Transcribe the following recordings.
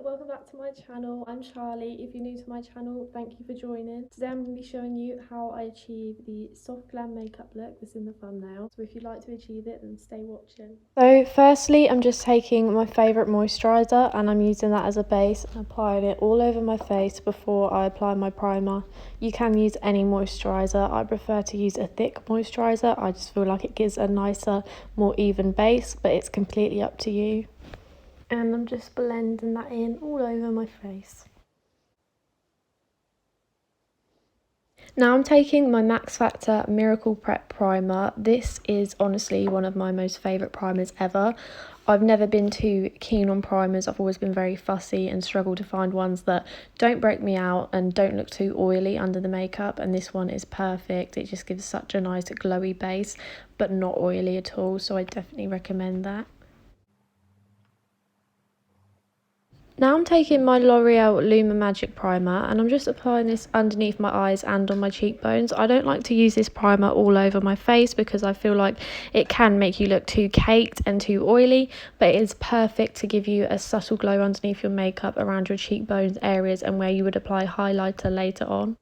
welcome back to my channel. I'm Charlie. If you're new to my channel, thank you for joining. Today I'm going to be showing you how I achieve the soft glam makeup look that's in the thumbnail. So if you'd like to achieve it, then stay watching. So firstly, I'm just taking my favourite moisturiser and I'm using that as a base and applying it all over my face before I apply my primer. You can use any moisturiser. I prefer to use a thick moisturiser. I just feel like it gives a nicer, more even base, but it's completely up to you. And I'm just blending that in all over my face. Now I'm taking my Max Factor Miracle Prep Primer. This is honestly one of my most favourite primers ever. I've never been too keen on primers. I've always been very fussy and struggled to find ones that don't break me out and don't look too oily under the makeup, and this one is perfect. It just gives such a nice glowy base but not oily at all, so I definitely recommend that. Now I'm taking my L'Oreal Luma Magic Primer and I'm just applying this underneath my eyes and on my cheekbones. I don't like to use this primer all over my face because I feel like it can make you look too caked and too oily, but it is perfect to give you a subtle glow underneath your makeup around your cheekbones areas and where you would apply highlighter later on.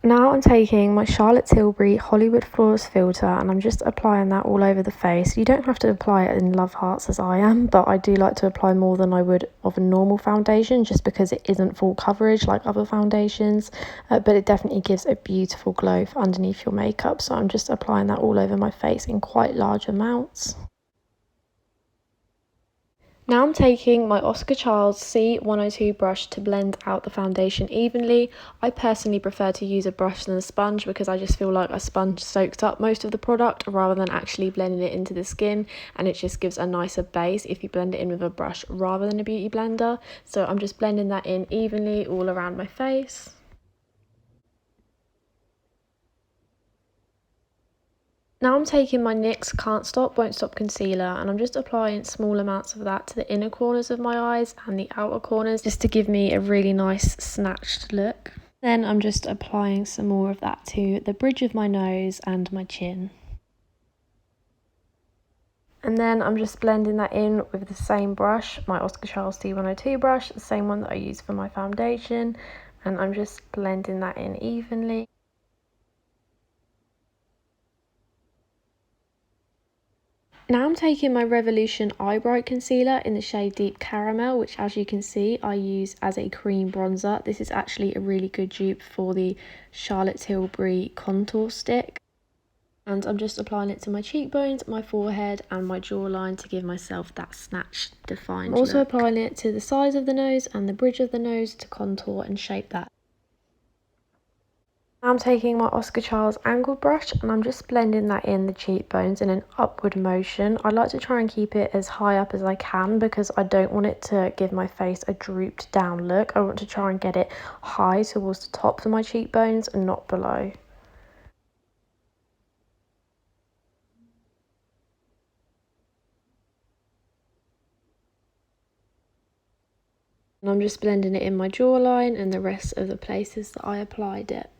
Now I'm taking my Charlotte Tilbury Hollywood Flawless Filter and I'm just applying that all over the face. You don't have to apply it in love hearts as I am, but I do like to apply more than I would of a normal foundation just because it isn't full coverage like other foundations, but it definitely gives a beautiful glow underneath your makeup. So I'm just applying that all over my face in quite large amounts. Now I'm taking my Oscar Charles C102 brush to blend out the foundation evenly. I personally prefer to use a brush than a sponge because I just feel like a sponge soaks up most of the product rather than actually blending it into the skin, and it just gives a nicer base if you blend it in with a brush rather than a beauty blender. So I'm just blending that in evenly all around my face. Now I'm taking my NYX Can't Stop, Won't Stop concealer and I'm just applying small amounts of that to the inner corners of my eyes and the outer corners just to give me a really nice snatched look. Then I'm just applying some more of that to the bridge of my nose and my chin. And then I'm just blending that in with the same brush, my Oscar Charles C102 brush, the same one that I use for my foundation, and I'm just blending that in evenly. Now I'm taking my Revolution Eye Bright Concealer in the shade Deep Caramel, which as you can see I use as a cream bronzer. This is actually a really good dupe for the Charlotte Tilbury contour stick. And I'm just applying it to my cheekbones, my forehead and my jawline to give myself that snatched, defined look. I'm also applying it to the sides of the nose and the bridge of the nose to contour and shape that. I'm taking my Oscar Charles angled brush and I'm just blending that in the cheekbones in an upward motion. I like to try and keep it as high up as I can because I don't want it to give my face a drooped down look. I want to try and get it high towards the tops of my cheekbones and not below. And I'm just blending it in my jawline and the rest of the places that I applied it.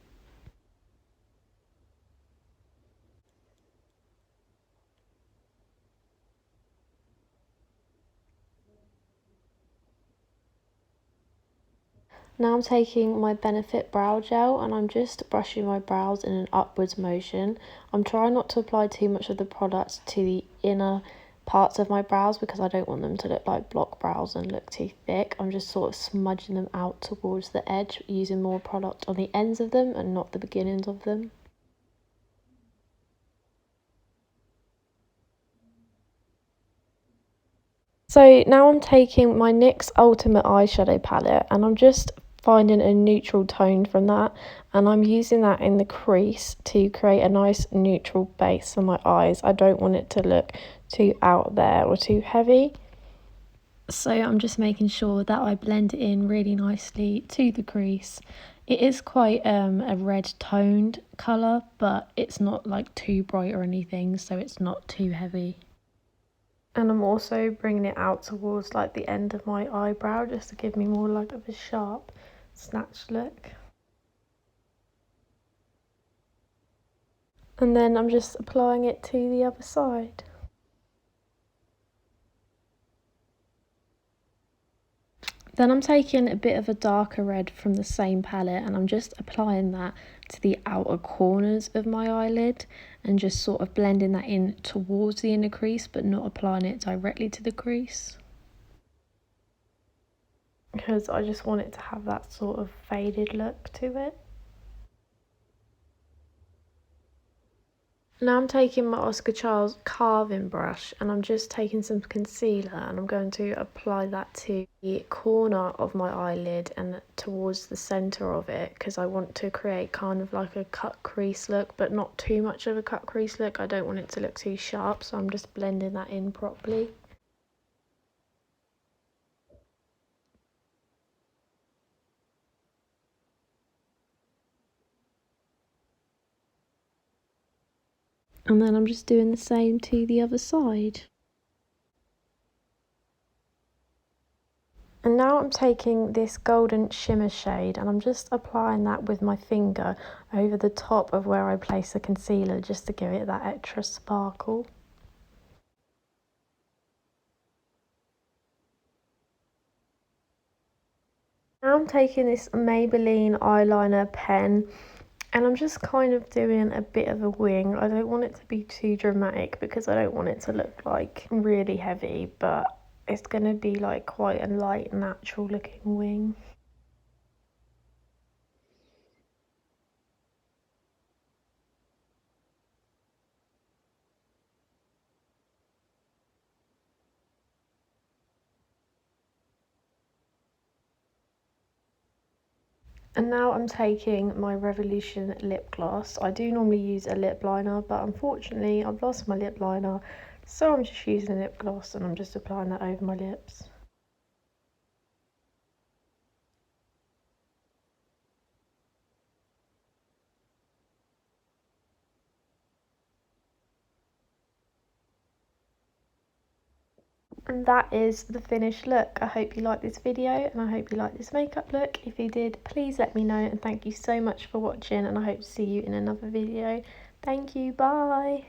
Now I'm taking my Benefit Brow Gel and I'm just brushing my brows in an upwards motion. I'm trying not to apply too much of the product to the inner parts of my brows because I don't want them to look like block brows and look too thick. I'm just sort of smudging them out towards the edge, using more product on the ends of them and not the beginnings of them. So now I'm taking my NYX Ultimate Eyeshadow Palette and I'm just finding a neutral tone from that, and I'm using that in the crease to create a nice neutral base for my eyes. I don't want it to look too out there or too heavy. So I'm just making sure that I blend it in really nicely to the crease. It is quite a red toned colour, but it's not like too bright or anything, so it's not too heavy. And I'm also bringing it out towards like the end of my eyebrow just to give me more like of a sharp snatched look. And then I'm just applying it to the other side. Then I'm taking a bit of a darker red from the same palette and I'm just applying that to the outer corners of my eyelid and just sort of blending that in towards the inner crease but not applying it directly to the crease, because I just want it to have that sort of faded look to it. Now I'm taking my Oscar Charles carving brush and I'm just taking some concealer and I'm going to apply that to the corner of my eyelid and towards the centre of it, because I want to create kind of like a cut crease look, but not too much of a cut crease look. I don't want it to look too sharp, so I'm just blending that in properly. And then I'm just doing the same to the other side. And now I'm taking this golden shimmer shade and I'm just applying that with my finger over the top of where I place the concealer, just to give it that extra sparkle. Now I'm taking this Maybelline eyeliner pen and I'm just kind of doing a bit of a wing. I don't want it to be too dramatic because I don't want it to look like really heavy, but it's going to be like quite a light, natural looking wing. And now I'm taking my Revolution lip gloss. I do normally use a lip liner, but unfortunately I've lost my lip liner, so I'm just using a lip gloss and I'm just applying that over my lips. And that is the finished look. I hope you liked this video and I hope you liked this makeup look. If you did, please let me know, and thank you so much for watching, and I hope to see you in another video. Thank you, bye.